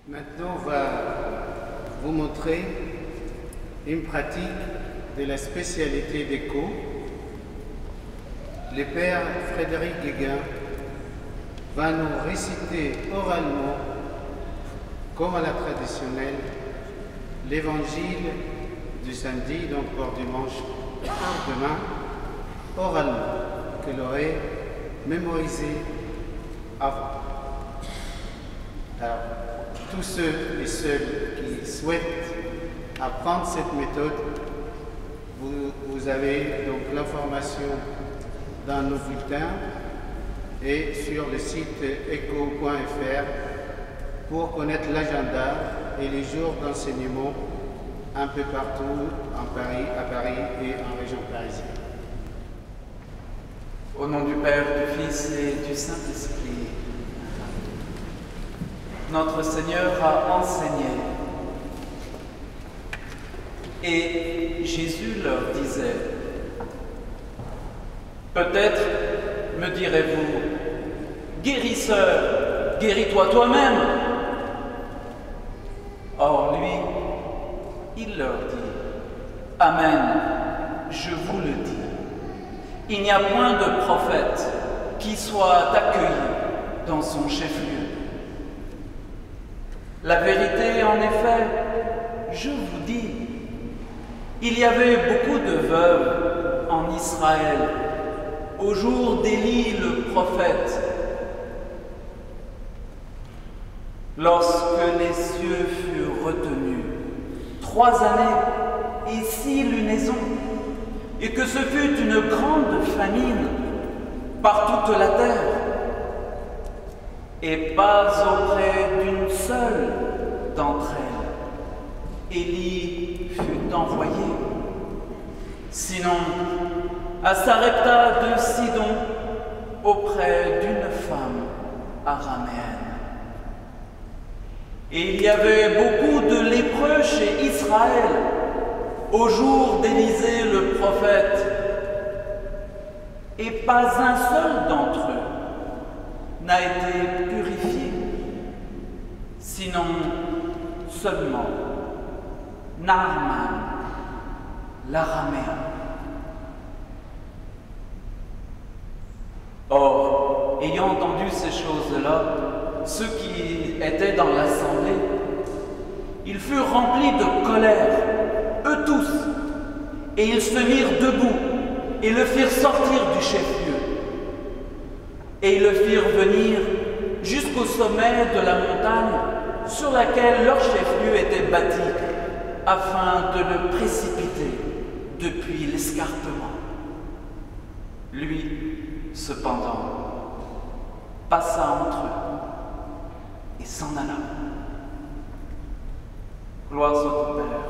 Maintenant, on va vous montrer une pratique de la spécialité d'écho. Le père Frédéric Guéguin va nous réciter oralement, comme à la traditionnelle, l'évangile du samedi, donc hors dimanche, demain, oralement, que l'aurait mémorisé avant. Alors, tous ceux et celles qui souhaitent apprendre cette méthode, vous avez donc l'information dans nos bulletins et sur le site echo.fr pour connaître l'agenda et les jours d'enseignement un peu partout à Paris et en région parisienne. Au nom du Père, du Fils et du Saint-Esprit, notre Seigneur a enseigné. Et Jésus leur disait, « Peut-être me direz-vous, guérisseur, guéris-toi toi-même. » Or lui, il leur dit, « Amen, je vous le dis. Il n'y a point de prophète qui soit accueilli dans son chef-lieu. La vérité, en effet, je vous dis, il y avait beaucoup de veuves en Israël au jour d'Élie le prophète, lorsque les cieux furent retenus 3 années et 6 lunaisons, et que ce fut une grande famine par toute la terre, et pas auprès d'une seule d'entre elles Élie fut envoyé, sinon à Sarepta de Sidon auprès d'une femme araméenne. Et il y avait beaucoup de lépreux chez Israël au jour d'Élisée le prophète, et pas un seul d'entre eux n'a été purifié, sinon seulement Naaman, l'araméen. Or, ayant entendu ces choses-là, ceux qui étaient dans l'assemblée, ils furent remplis de colère, eux tous, et ils se mirent debout et le firent sortir du chef-lieu. Et ils le firent venir jusqu'au sommet de la montagne sur laquelle leur chef-lieu était bâti, afin de le précipiter depuis l'escarpement. Lui, cependant, passa entre eux et s'en alla. Gloire soit au Père,